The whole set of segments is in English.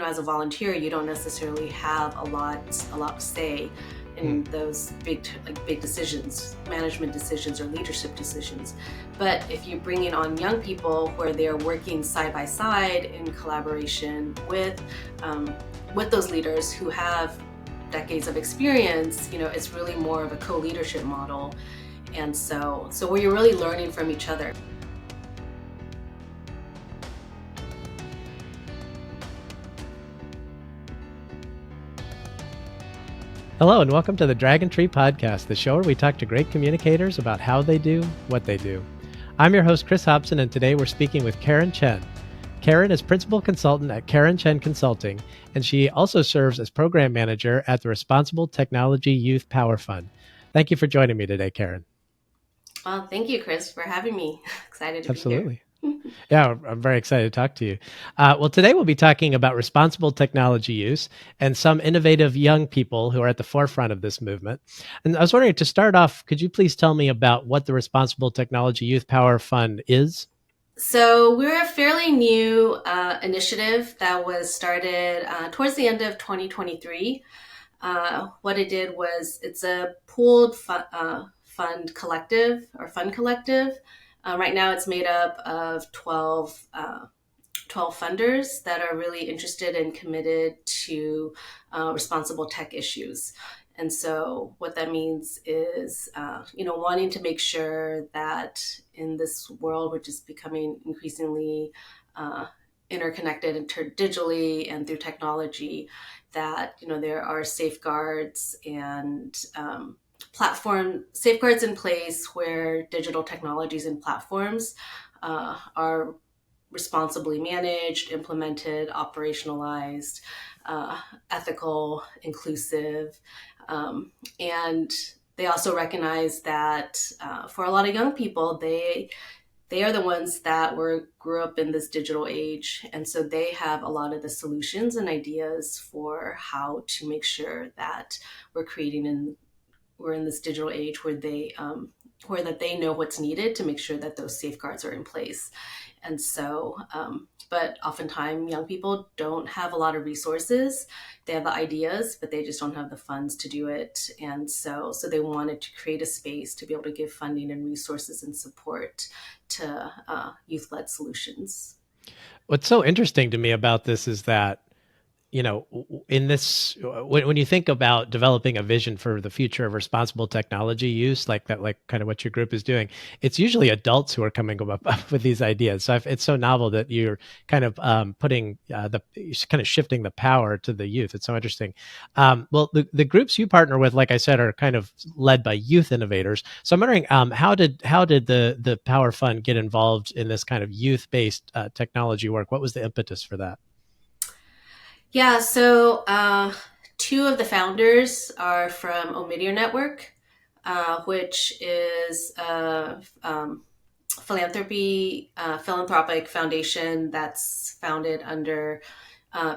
as a volunteer, you don't necessarily have a lot to say in those big decisions, management decisions or leadership decisions. But if you bring in on young people where they're working side by side in collaboration with those leaders who have decades of experience, it's really more of a co-leadership model. And so where you're really learning from each other. Hello and welcome to the Dragon Tree Podcast, the show where we talk to great communicators about how they do what they do. I'm your host, Chris Hobson, and today we're speaking with Karen Chen. Karen is Principal Consultant at Karen Chen Consulting, and she also serves as Program Manager at the Responsible Technology Youth Power Fund. Thank you for joining me today, Karen. Well, thank you, Chris, for having me. Excited to Absolutely. be here. Yeah, I'm very excited to talk to you. Well, today we'll be talking about responsible technology use and some innovative young people who are at the forefront of this movement. And I was wondering, to start off, could you please tell me about what the Responsible Technology Youth Power Fund is? So we're a fairly new initiative that was started towards the end of 2023. What it did was it's a pooled fund collective. Right now it's made up of 12 funders that are really interested and committed to responsible tech issues. And so what that means is, wanting to make sure that in this world, which is becoming increasingly interconnected digitally and through technology, that, there are safeguards and platform safeguards in place where digital technologies and platforms are responsibly managed, implemented, operationalized, ethical, inclusive. And they also recognize that for a lot of young people, they are the ones that grew up in this digital age. And so they have a lot of the solutions and ideas for how to make sure that we're in this digital age where they know what's needed to make sure that those safeguards are in place. And so, but oftentimes young people don't have a lot of resources. They have the ideas, but they just don't have the funds to do it. And so they wanted to create a space to be able to give funding and resources and support to youth-led solutions. What's so interesting to me about this is that, in this, when you think about developing a vision for the future of responsible technology use, like kind of what your group is doing, it's usually adults who are coming up with these ideas. So it's so novel that you're kind of shifting the power to the youth. It's so interesting. Well, the groups you partner with, like I said, are kind of led by youth innovators. So I'm wondering, how did the Power Fund get involved in this kind of youth-based technology work? What was the impetus for that? Yeah, so two of the founders are from Omidyar Network, which is a philanthropic foundation that's founded under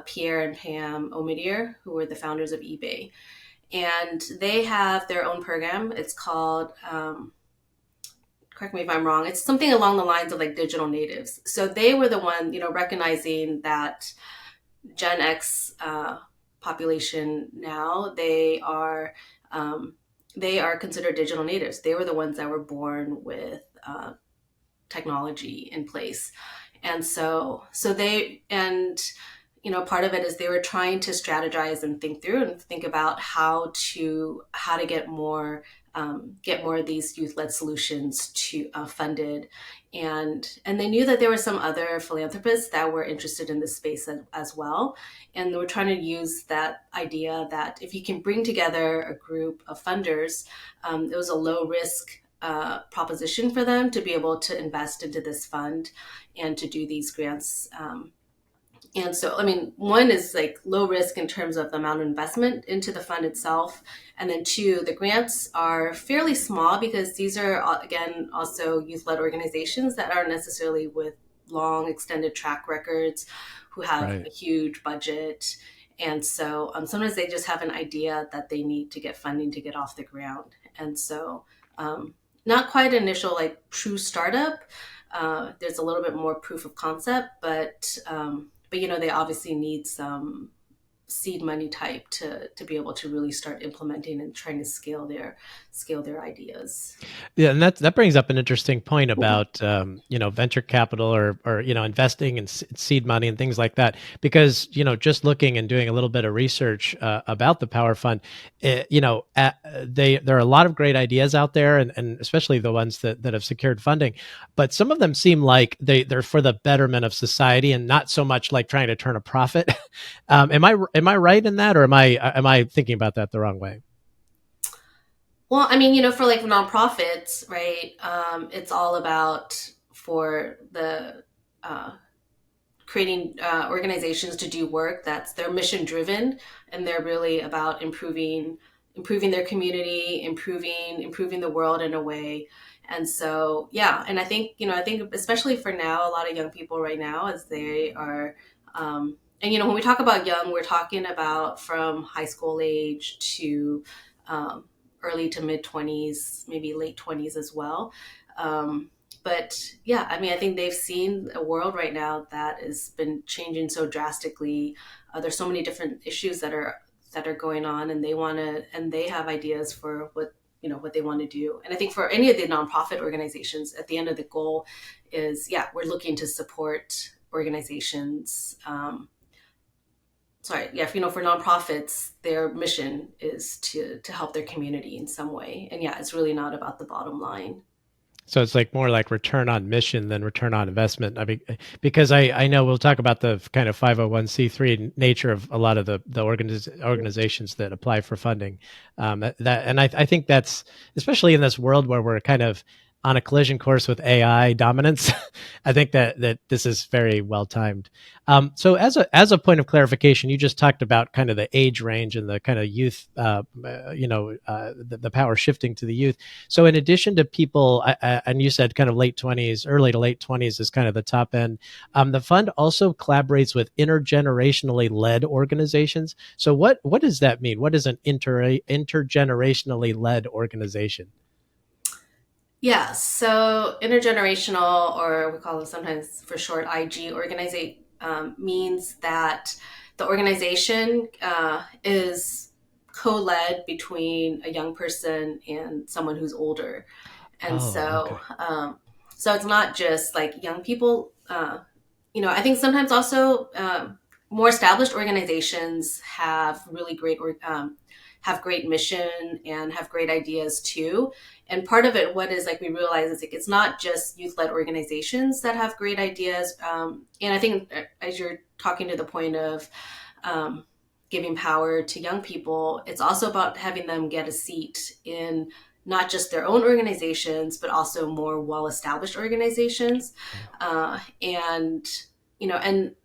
Pierre and Pam Omidyar, who were the founders of eBay. And they have their own program. It's called, correct me if I'm wrong, it's something along the lines of like digital natives. So they were the one, recognizing that Gen X population now, they are considered digital natives. They were the ones that were born with technology in place. And so they, and part of it is they were trying to strategize and think through and think about how to get more of these youth-led solutions to funded, and they knew that there were some other philanthropists that were interested in this space as well, and they were trying to use that idea that if you can bring together a group of funders, it was a low risk proposition for them to be able to invest into this fund and to do these grants. And so, one is like low risk in terms of the amount of investment into the fund itself. And then two, the grants are fairly small because these are, again, also youth-led organizations that aren't necessarily with long extended track records, who have a huge budget. And so sometimes they just have an idea that they need to get funding to get off the ground. And so not quite initial like true startup. There's a little bit more proof of concept, but but they obviously need some seed money type to be able to really start implementing and trying to scale their ideas. Yeah, and that brings up an interesting point about venture capital or investing in seed money and things like that. Because just looking and doing a little bit of research about the Power Fund, there are a lot of great ideas out there, and especially the ones that have secured funding. But some of them seem like they're for the betterment of society and not so much like trying to turn a profit. Am I right in that, or am I thinking about that the wrong way? Well, I mean, for like nonprofits, right? It's all about for the uh, creating organizations to do work that's they're mission driven, and they're really about improving their community, improving the world in a way. And so, yeah, and I think especially for now, a lot of young people right now, as they are. And when we talk about young, we're talking about from high school age to um, early to mid 20s, maybe late 20s as well. But yeah, I mean, I think they've seen a world right now that has been changing so drastically. There's so many different issues that are going on, and they have ideas for what they want to do. And I think for any of the nonprofit organizations, at the end of the goal is, yeah, we're looking to support organizations. Sorry, yeah, for nonprofits, their mission is to help their community in some way, and yeah, it's really not about the bottom line. So it's like more like return on mission than return on investment. I mean, because I know we'll talk about the kind of 501c3 nature of a lot of the organizations that apply for funding. I think that's especially in this world where we're kind of on a collision course with AI dominance. I think that this is very well timed. So as a point of clarification, you just talked about kind of the age range and the kind of youth, the power shifting to the youth. So in addition to people, and you said kind of late 20s, early to late 20s is kind of the top end. The fund also collaborates with intergenerationally led organizations. So what does that mean? What is an intergenerationally led organization? Yeah, so intergenerational, or we call them sometimes for short IG, organization means that the organization is co-led between a young person and someone who's older, and Oh, so okay. so it's not just like young people. I think sometimes also more established organizations have great mission and have great ideas too. And part of it, what is like we realize is like it's not just youth led organizations that have great ideas. And I think as you're talking to the point of um, giving power to young people, it's also about having them get a seat in not just their own organizations, but also more well established organizations. And and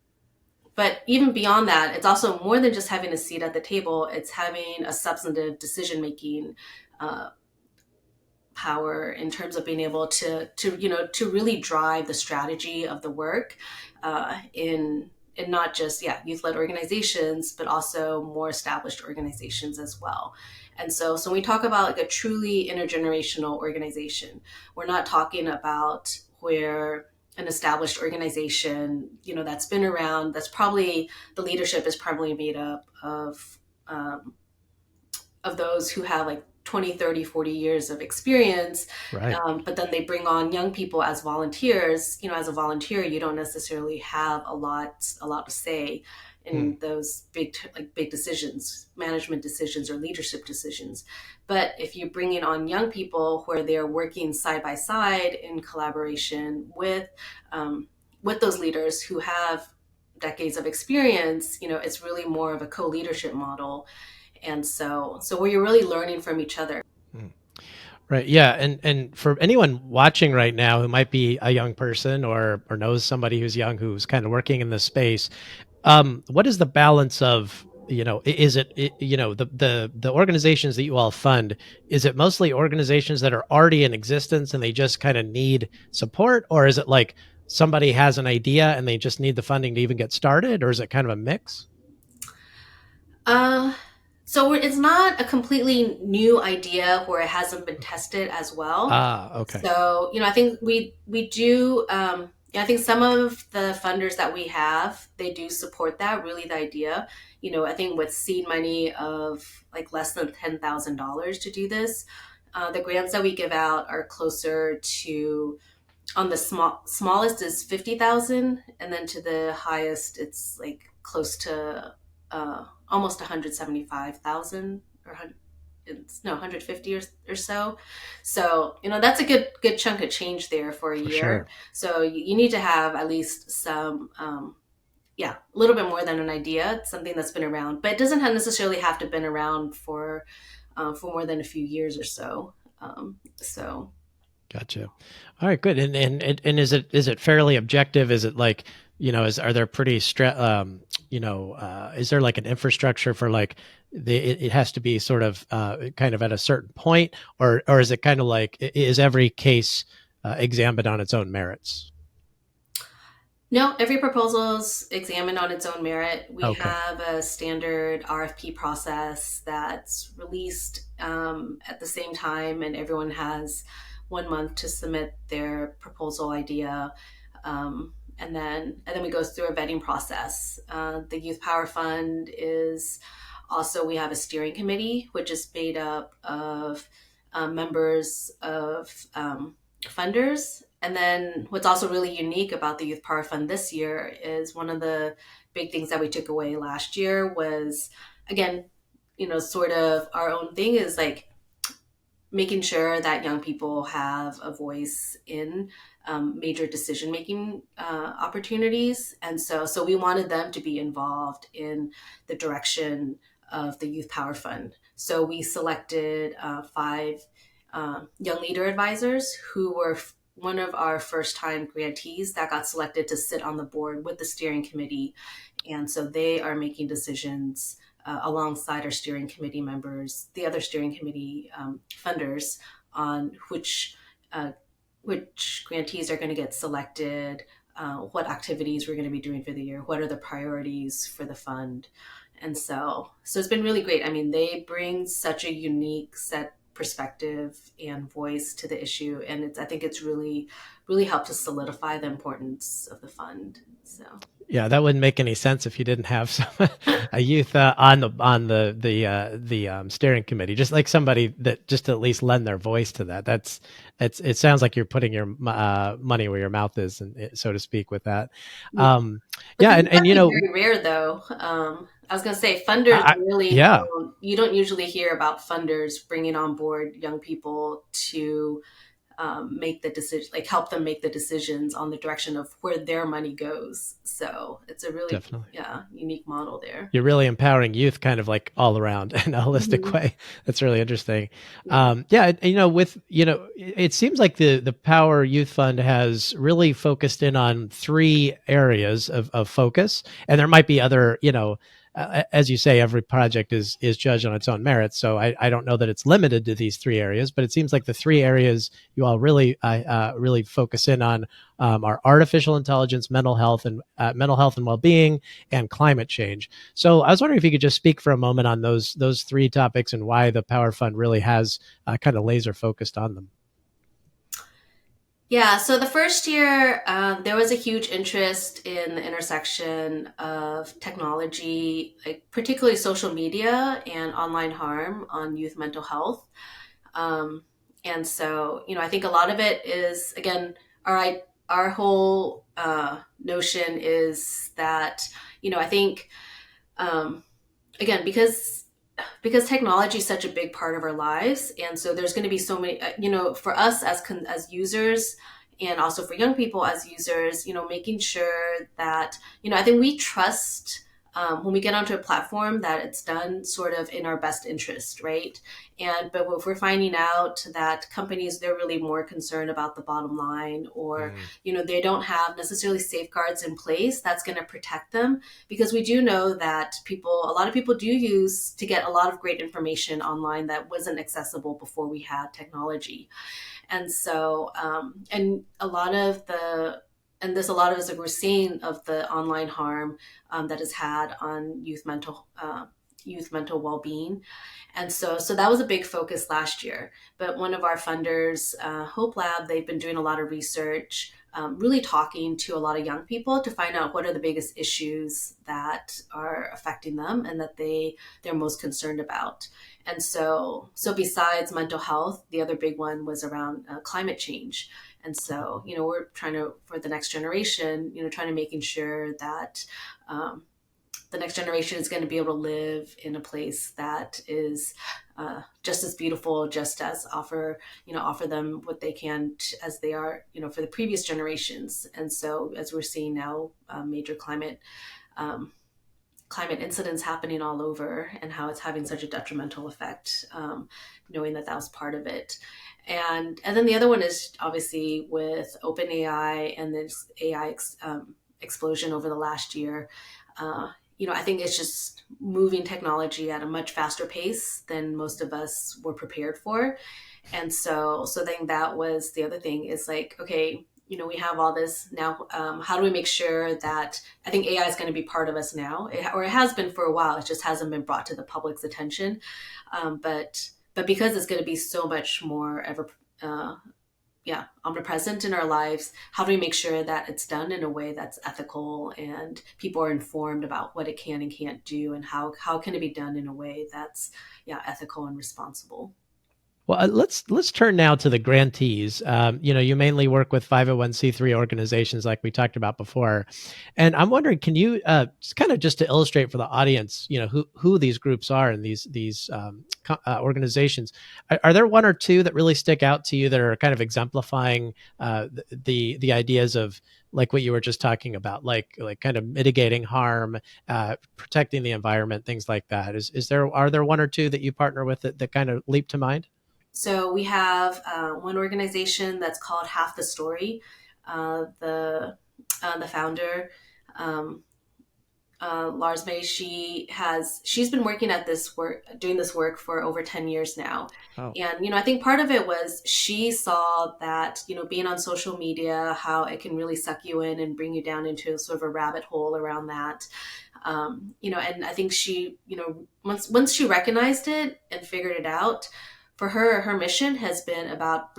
but even beyond that, it's also more than just having a seat at the table. It's having a substantive decision making uh, power in terms of being able to really drive the strategy of the work in not just youth led organizations, but also more established organizations as well. And so when we talk about like a truly intergenerational organization, we're not talking about where an established organization, that's been around, that's probably the leadership is probably made up um, of those who have like 20, 30, 40 years of experience. Right. But then they bring on young people as volunteers. As a volunteer, you don't necessarily have a lot to say Hmm. in those big decisions, management decisions or leadership decisions. But if you're bringing on young people where they're working side by side in collaboration with those leaders who have decades of experience, it's really more of a co-leadership model. And so where you're really learning from each other. Hmm. Right. Yeah. And for anyone watching right now who might be a young person or knows somebody who's young who's kind of working in this space, what is the balance of is it the organizations that you all fund, is it mostly organizations that are already in existence and they just kind of need support, or is it like somebody has an idea and they just need the funding to even get started, or is it kind of a mix? Uh, so it's not a completely new idea where it hasn't been tested as well. Ah, okay. So I think we do. Yeah, I think some of the funders that we have, they do support that, really the idea. I think with seed money of like less than $10,000 to do this, the grants that we give out are closer to, on the smallest is 50,000, and then to the highest it's like close to almost 175,000, or it's no 150 or so. So that's a good chunk of change there for a For year. sure. So you need to have at least some, yeah, a little bit more than an idea. It's something that's been around, but it doesn't necessarily have to have been around for more than a few years or so. So Gotcha. All right, good. And is it fairly objective? Is it like, are there pretty is there like an infrastructure for like it has to be sort of kind of at a certain point, or is it kind of like, is every case examined on its own merits? no, every proposal is examined on its own merit. We Okay. have a standard RFP process that's released at the same time, and everyone has 1 month to submit their proposal idea. And then we go through a vetting process. The Youth Power Fund is also, we have a steering committee, which is made up of members of funders. And then what's also really unique about the Youth Power Fund this year is one of the big things that we took away last year was, again, sort of our own thing is like making sure that young people have a voice in major decision making opportunities. And so we wanted them to be involved in the direction of the Youth Power Fund. So we selected five young leader advisors who were one of our first time grantees that got selected to sit on the board with the steering committee. And so they are making decisions alongside our steering committee members, the other steering committee funders, on which grantees are going to get selected, what activities we're going to be doing for the year, what are the priorities for the fund. And so it's been really great. I mean, they bring such a unique set perspective and voice to the issue, and I think it's really helped to solidify the importance of the fund. So Yeah, that wouldn't make any sense if you didn't have a youth on the steering committee. Just like somebody that just at least lend their voice to that. It sounds like you're putting your money where your mouth is, and so to speak, with that. yeah. Um, But yeah, these and are very rare, though. I was going to say, funders I, really yeah, don't. You don't usually hear about funders bringing on board young people to make the decision, like help them make the decisions on the direction of where their money goes. So it's a really, definitely. yeah, unique model there. You're really empowering youth kind of like all around in a holistic Hmm. way. That's really interesting. Yeah. Yeah, it seems like the Power Youth Fund has really focused in on three areas of focus, and there might be other, as you say, every project is judged on its own merits. So I don't know that it's limited to these three areas, but it seems like the three areas you all really focus in on are artificial intelligence, mental health and well being, and climate change. So I was wondering if you could just speak for a moment on those three topics and why the Power Fund really has kind of laser focused on them. Yeah, so the first year, there was a huge interest in the intersection of technology, like particularly social media and online harm on youth mental health. Um, and so, I think a lot of it is, again, our whole notion is that, I think, um, again, because technology is such a big part of our lives, and so there's going to be so many, for us as users, and also for young people as users, making sure that, I think we trust, when we get onto a platform, that it's done sort of in our best interest, right? But if we're finding out that companies, they're really more concerned about the bottom line, or Mm. they don't have necessarily safeguards in place that's going to protect them, because we do know that a lot of people do use to get a lot of great information online that wasn't accessible before we had technology. And so, and a lot of the, and there's a lot of us that we're seeing of the online harm that is had on youth mental well-being. And so that was a big focus last year. But one of our funders, Hope Lab, they've been doing a lot of research really talking to a lot of young people to find out what are the biggest issues that are affecting them and that they're most concerned about. And so besides mental health, the other big one was around climate change. And so, we're trying to, for the next generation, trying to making sure that the next generation is going to be able to live in a place that is just as beautiful, just as offer them what they can as they are, for the previous generations. And so, as we're seeing now, major um, climate incidents happening all over, and how it's having such a detrimental effect, knowing that was part of it. And then the other one is obviously with OpenAI and this AI explosion over the last year. I think it's just moving technology at a much faster pace than most of us were prepared for. And so then that was the other thing, is like, okay, we have all this now. How do we make sure that, I think AI is going to be part of us now, or it has been for a while. It just hasn't been brought to the public's attention. But because it's going to be so much more ever, omnipresent in our lives, how do we make sure that it's done in a way that's ethical and people are informed about what it can and can't do, and how can it be done in a way that's ethical and responsible? Well, let's turn now to the grantees. You mainly work with 501c3 organizations, like we talked about before, and I'm wondering, can you just to illustrate for the audience, who these groups are and these organizations? Are there one or two that really stick out to you that are kind of exemplifying the ideas of, like what you were just talking about, like kind of mitigating harm, protecting the environment, things like that? Are there one or two that you partner with that kind of leap to mind? So we have one organization that's called Half the Story. The founder, um, Lars May, she's been working at doing this work for over 10 years now. Oh, And I think part of it was she saw that, being on social media, how it can really suck you in and bring you down into sort of a rabbit hole around that. And I think she, once she recognized it and figured it out, for her mission has been about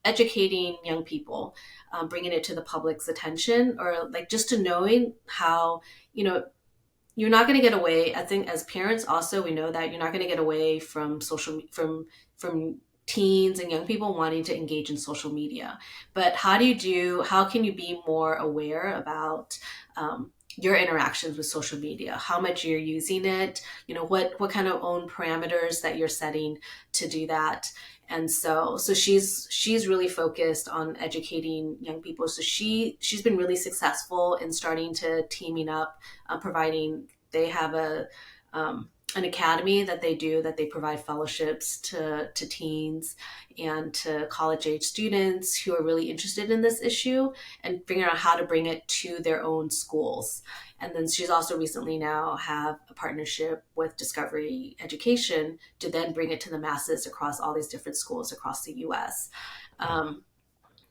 educating young people, bringing it to the public's attention, or like just to knowing how, you know, you're not going to get away. I think as parents also, we know that you're not going to get away from from teens and young people wanting to engage in social media. But how can you be more aware about your interactions with social media, how much you're using it, what kind of own parameters that you're setting to do that. And so she's really focused on educating young people. So she's been really successful in starting to teaming up, providing. They have an academy that they provide fellowships to teens and to college age students who are really interested in this issue, and figuring out how to bring it to their own schools. And then she's also recently now have a partnership with Discovery Education to then bring it to the masses across all these different schools across the US.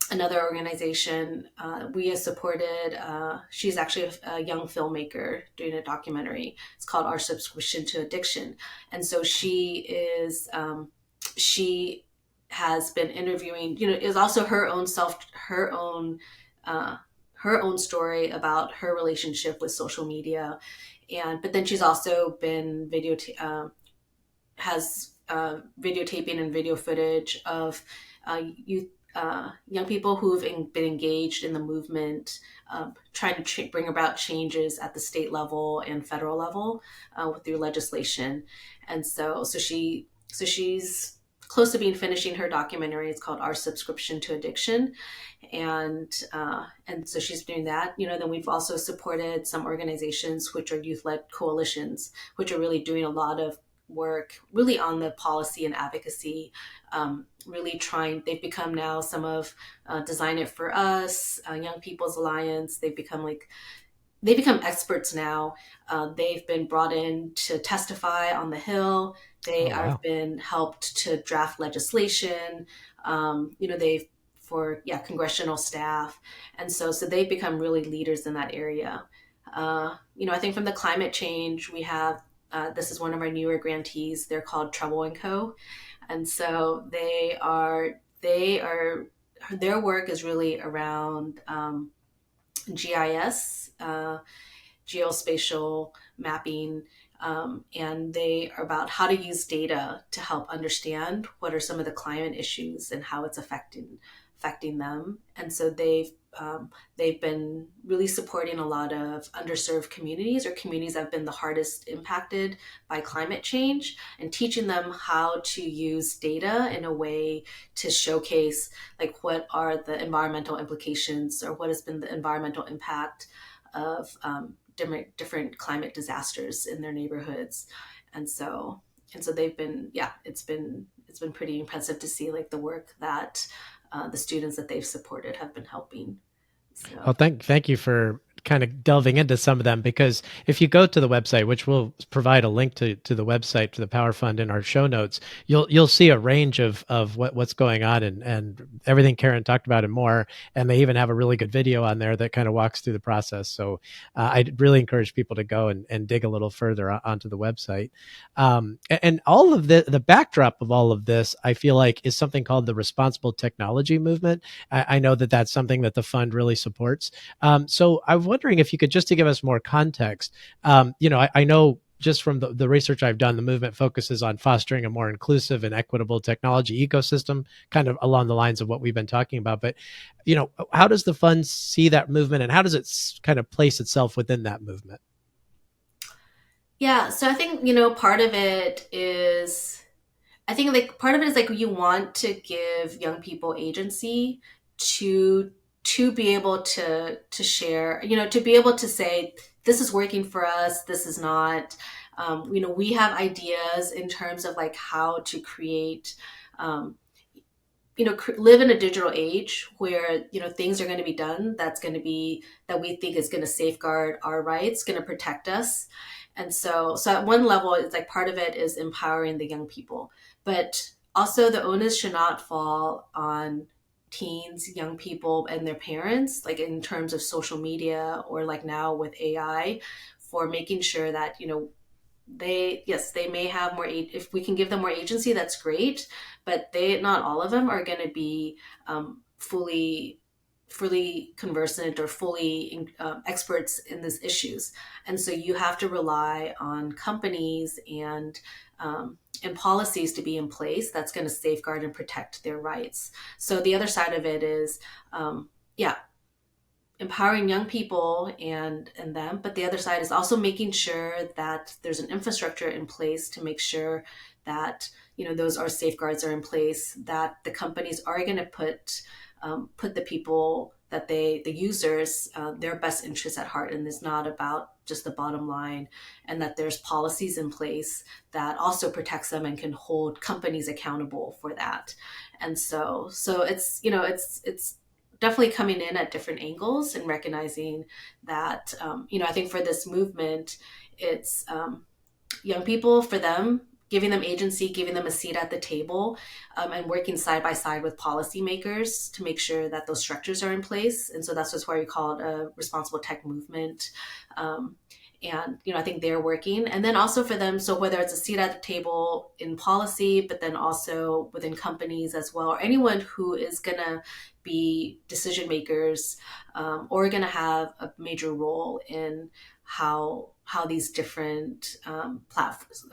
Another organization we have supported, she's actually a young filmmaker doing a documentary. It's called Our Subscription to Addiction. And so she has been interviewing, is also her own story about her relationship with social media. But then she's also been videotaping and video footage of youth, young people who've been engaged in the movement, trying to bring about changes at the state level and federal level through legislation. And so she's close to finishing her documentary. It's called Our Subscription to Addiction, and so she's doing that. Then we've also supported some organizations which are youth-led coalitions, which are really doing a lot of work really on the policy and advocacy, really trying. They've become now some of Design It For Us, Young People's Alliance. They become experts now. They've been brought in to testify on the Hill. They oh, have wow. been helped to draft legislation. They've for congressional staff, and so they've become really leaders in that area. I think from the climate change, we have this is one of our newer grantees. They're called Trouble and Co. And so they are their work is really around GIS, geospatial mapping, and they are about how to use data to help understand what are some of the climate issues and how it's affecting them. And so they've been really supporting a lot of underserved communities or communities that have been the hardest impacted by climate change, and teaching them how to use data in a way to showcase like what are the environmental implications or what has been the environmental impact of different climate disasters in their neighborhoods. And so they've been, yeah, it's been pretty impressive to see like the work that the students that they've supported have been helping. Well, So thank you for kind of delving into some of them, because if you go to the website, which we'll provide a link to the website to the Power Fund in our show notes, you'll see a range of what's going on, and everything Karen talked about and more. And they even have a really good video on there that kind of walks through the process. So I'd really encourage people to go and dig a little further onto the website. And all of the backdrop of all of this, I feel like, is something called the responsible technology movement. I know that that's something that the fund really supports. So I'm wondering if you could, just to give us more context, I know just from the research I've done, the movement focuses on fostering a more inclusive and equitable technology ecosystem, kind of along the lines of what we've been talking about. But, how does the fund see that movement, and how does it kind of place itself within that movement? yeah, so I think part of it is, I think like part of it is like you want to give young people agency to be able to share, to be able to say this is working for us, this is not. We have ideas in terms of like how to create, um, live in a digital age where things are going to be done that we think is going to safeguard our rights, going to protect us. And so at one level, it's like part of it is empowering the young people, but also the onus should not fall on teens, young people, and their parents, like in terms of social media or like now with AI, for making sure that they may have more, if we can give them more agency, that's great, but not all of them are going to be fully conversant or fully experts in these issues. And so you have to rely on companies and policies to be in place that's going to safeguard and protect their rights. So the other side of it is, yeah, empowering young people and them, but the other side is also making sure that there's an infrastructure in place to make sure that those are safeguards are in place, that the companies are going to put the people that the users, their best interests at heart, and it's not about just the bottom line, and that there's policies in place that also protects them and can hold companies accountable for that. And so it's it's definitely coming in at different angles and recognizing that I think for this movement, it's young people, for them, giving them agency, giving them a seat at the table, and working side by side with policymakers to make sure that those structures are in place. And so that's just why we call it a responsible tech movement. And I think they're working, and then also for them, so whether it's a seat at the table in policy, but then also within companies as well, or anyone who is going to be decision makers, or going to have a major role in how these different platforms,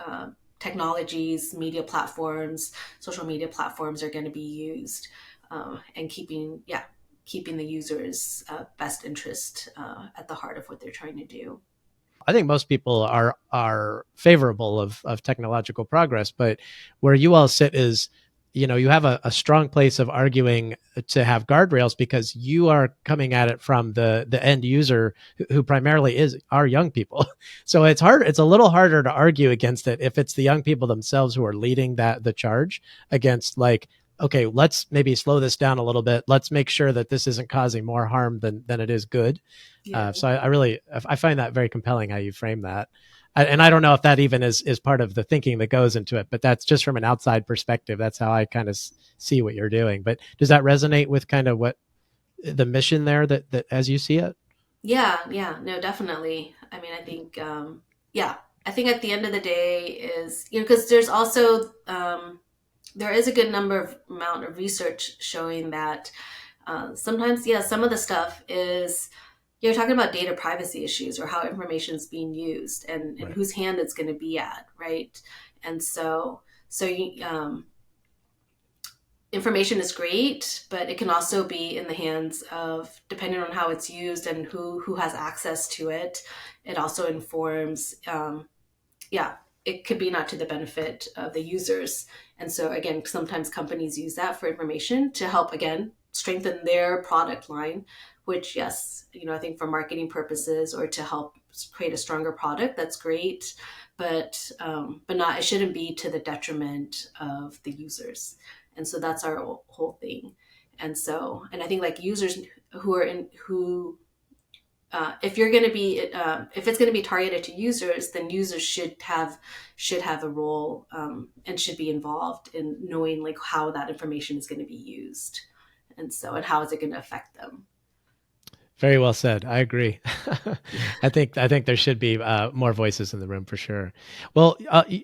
technologies, media platforms, social media platforms are going to be used, and keeping the users' best interest at the heart of what they're trying to do. I think most people are favorable of technological progress, but where you all sit is, you have a strong place of arguing to have guardrails, because you are coming at it from the end user, who primarily are young people. So it's hard. It's a little harder to argue against it if it's the young people themselves who are leading the charge against, like, okay, let's maybe slow this down a little bit. Let's make sure that this isn't causing more harm than it is good. Yeah. So I really, I find that very compelling how you frame that. And I don't know if that even is part of the thinking that goes into it, but that's just from an outside perspective. That's how I kind of see what you're doing. But does that resonate with kind of what the mission there, that as you see it? Yeah, no, definitely. I mean, I think, yeah, I think at the end of the day is, because there's also, there is a good amount of research showing that sometimes, yeah, some of the stuff is you're talking about data privacy issues or how information is being used and Right. whose hand it's going to be at, right? And so you, information is great, but it can also be in the hands of, depending on how it's used and who has access to it. It also informs, yeah, it could be not to the benefit of the users. And so again, sometimes companies use that for information to help again strengthen their product line, which yes, I think for marketing purposes or to help create a stronger product, that's great. But not, it shouldn't be to the detriment of the users. And so that's our whole thing. And I think like users who if you're going to be if it's going to be targeted to users, then users should have a role, and should be involved in knowing like how that information is going to be used, and how is it going to affect them. Very well said. I agree. I think there should be more voices in the room for sure. Well,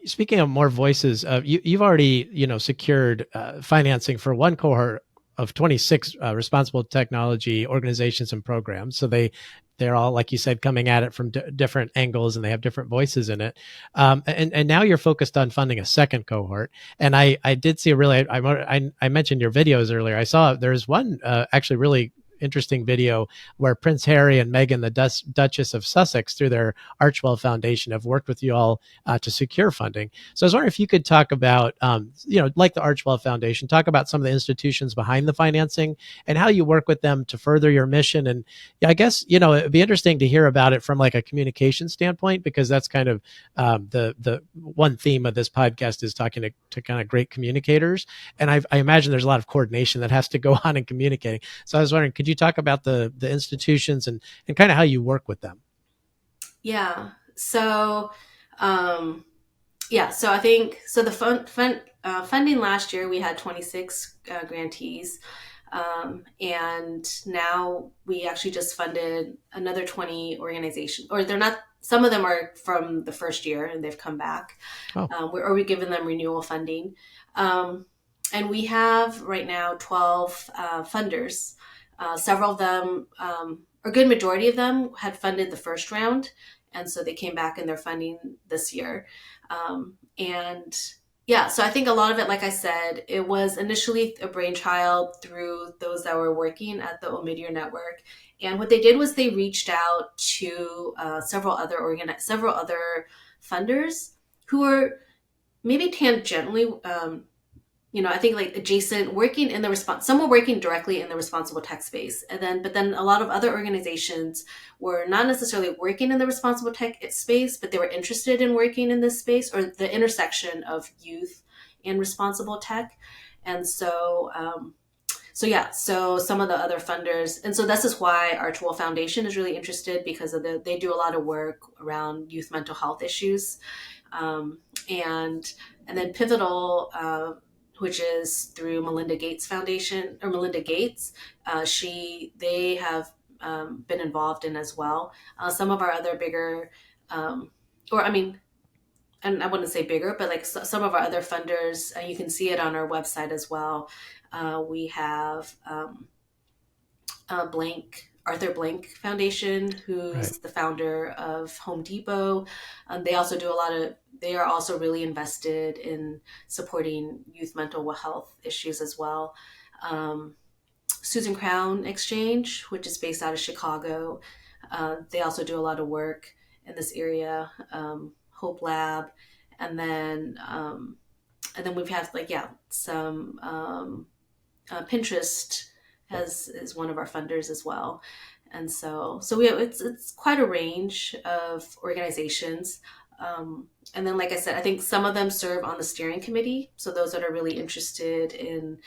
speaking of more voices, you've already secured financing for one cohort of 26 responsible technology organizations and programs. So they're all, like you said, coming at it from different angles, and they have different voices in it. And now you're focused on funding a second cohort. And I did see a really I mentioned your videos earlier. I saw there's one actually really interesting video where Prince Harry and Meghan, the Duchess of Sussex, through their Archewell Foundation, have worked with you all to secure funding. So I was wondering if you could talk about, like the Archewell Foundation, talk about some of the institutions behind the financing and how you work with them to further your mission. And yeah, I guess, it'd be interesting to hear about it from like a communication standpoint, because that's kind of the one theme of this podcast is talking to kind of great communicators. And I imagine there's a lot of coordination that has to go on in communicating. So I was wondering, could you talk about the institutions and kind of how you work with them? Yeah. So I think so. The funding last year, we had 26 grantees, and now we actually just funded another 20 organizations. Or they're not. Some of them are from the first year, and they've come back, Oh, or we've given them renewal funding. And we have right now 12 funders. Several of them, a good majority of them, had funded the first round, and so they came back and they're funding this year. And yeah, so I think a lot of it, like I said, it was initially a brainchild through those that were working at the Omidyar Network. And what they did was they reached out to several other funders who were maybe tangentially, I think like adjacent, working in the response. Some were working directly in the responsible tech space, but then a lot of other organizations were not necessarily working in the responsible tech space, but they were interested in working in this space or the intersection of youth and responsible tech. And so some of the other funders, and so this is why Archewell Foundation is really interested, because they do a lot of work around youth mental health issues, um, and and then Pivotal, which is through Melinda Gates Foundation, or Melinda Gates. They have been involved in as well. Some of our other bigger, or I mean, and I wouldn't say bigger, but like some of our other funders, you can see it on our website as well. We have Arthur Blank Foundation, right. who's the founder of Home Depot. They also do a lot of. They are also really invested in supporting youth mental health issues as well. Um, Susan Crown Exchange, which is based out of Chicago, they also do a lot of work in this area. Hope Lab, and then we've had like some Pinterest is one of our funders as well. And so we have, it's quite a range of organizations. And then, like I said, I think some of them serve on the steering committee. So those that are really interested in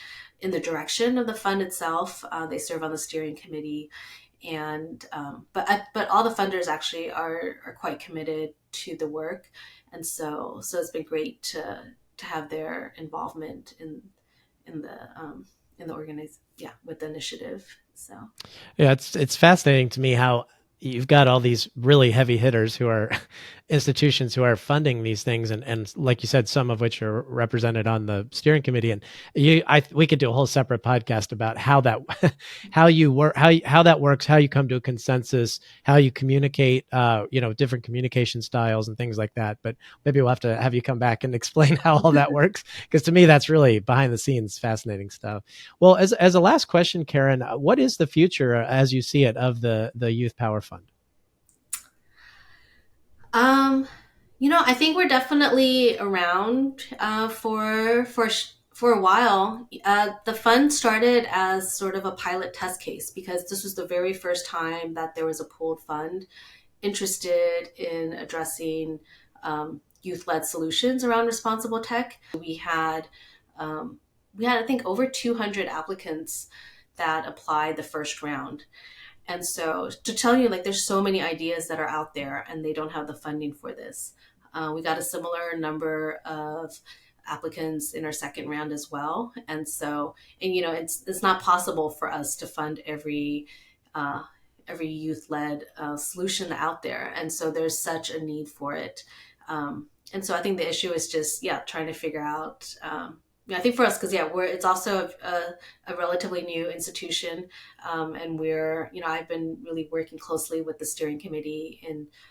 the direction of the fund itself, they serve on the steering committee. And but all the funders actually are quite committed to the work, and so it's been great to have their involvement in the organize with the initiative. So Yeah, it's fascinating to me how you've got all these really heavy hitters who are institutions who are funding these things, and like you said, some of which are represented on the steering committee. And we could do a whole separate podcast about how that, how you work, how that works, how you come to a consensus, how you communicate, different communication styles and things like that. But maybe we'll have to have you come back and explain how all that works, because to me, that's really behind the scenes fascinating stuff. Well, as a last question, Karen, what is the future as you see it of the Youth Power Fund? Um, I think we're definitely around for a while. The fund started as sort of a pilot test case because this was the very first time that there was a pooled fund interested in addressing youth-led solutions around responsible tech. We had I think over 200 applicants that applied the first round. And so to tell you, like, there's so many ideas that are out there and they don't have the funding for this. We got a similar number of applicants in our second round as well. And so, it's not possible for us to fund every youth-led solution out there. And so there's such a need for it. And so I think the issue is just, trying to figure out, I think for us, because it's also a relatively new institution, and I've been really working closely with the steering committee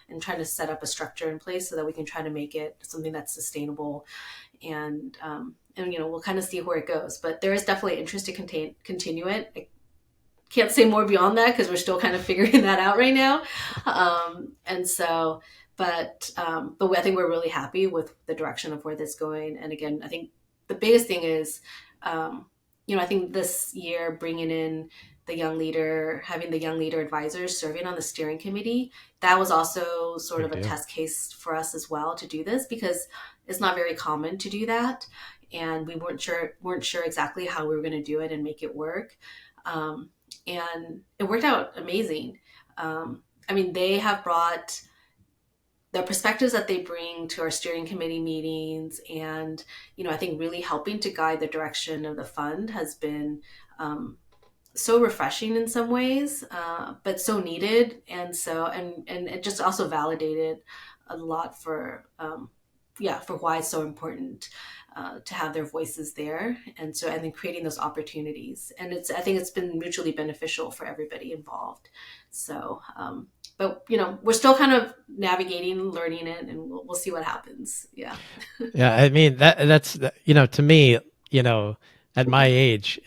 and trying to set up a structure in place so that we can try to make it something that's sustainable, and we'll kind of see where it goes. But there is definitely interest to continue it. I can't say more beyond that because we're still kind of figuring that out right now, and so. But I think we're really happy with the direction of where this is going. And again, I think the biggest thing is, I think this year bringing in having the young leader advisors serving on the steering committee, that was also sort of a test case for us as well to do this, because it's not very common to do that. And we weren't sure exactly how we were going to do it and make it work. And it worked out amazing. They have brought the perspectives that they bring to our steering committee meetings, and I think really helping to guide the direction of the fund has been so refreshing in some ways, but so needed. And so and it just also validated a lot for why it's so important to have their voices there, and then creating those opportunities. And I think it's been mutually beneficial for everybody involved. So but we're still kind of navigating, learning it, and we'll see what happens. Yeah. Yeah, I mean that's to me, at my age,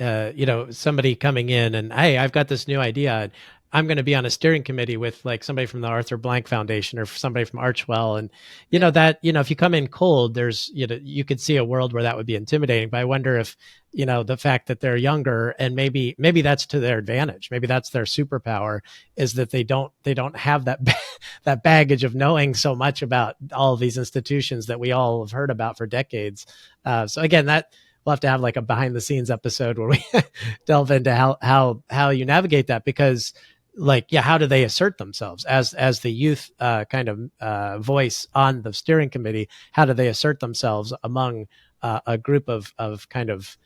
somebody coming in and, hey, I've got this new idea. I'm going to be on a steering committee with like somebody from the Arthur Blank Foundation or somebody from Archewell. And, if you come in cold, there's, you could see a world where that would be intimidating. But I wonder if, the fact that they're younger and maybe that's to their advantage. Maybe that's their superpower, is that they don't have that baggage of knowing so much about all of these institutions that we all have heard about for decades. So again, we'll have to have like a behind the scenes episode where we delve into how you navigate that, because how do they assert themselves as the youth kind of voice on the steering committee? How do they assert themselves among a group of kind of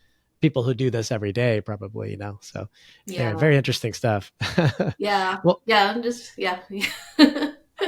people who do this every day, probably, so very interesting stuff. Yeah. Well, yeah.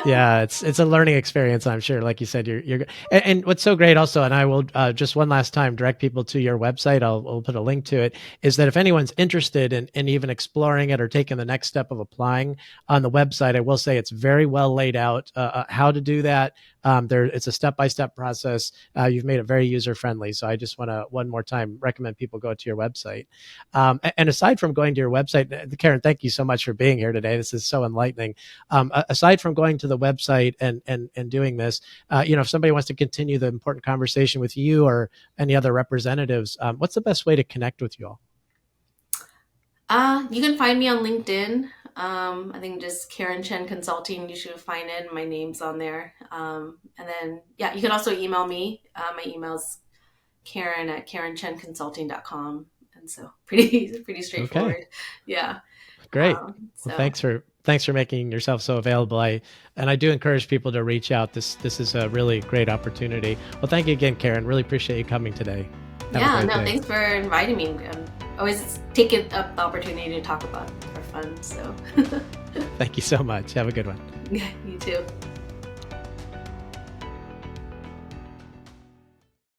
Yeah, it's a learning experience, I'm sure. Like you said, you're and what's so great also, and I will just one last time direct people to your website. I'll put a link to it, is that if anyone's interested in even exploring it or taking the next step of applying on the website, I will say it's very well laid out how to do that. It's a step-by-step process. You've made it very user-friendly. So I just want to one more time recommend people go to your website. And aside from going to your website, Karen, thank you so much for being here today. This is so enlightening. Aside from going to the website and doing this, if somebody wants to continue the important conversation with you or any other representatives, what's the best way to connect with you all? You can find me on LinkedIn. I think just Karen Chen Consulting, you should find it. My name's on there. And then, you can also email me. My email's Karen@KarenChenConsulting.com. And so pretty straightforward. Okay. Yeah. Great. Well, thanks for making yourself so available. I do encourage people to reach out. This is a really great opportunity. Well, thank you again, Karen. Really appreciate you coming today. Thanks for inviting me. Always taking up the opportunity to talk about our fun. So Thank you so much. Have a good one. you too.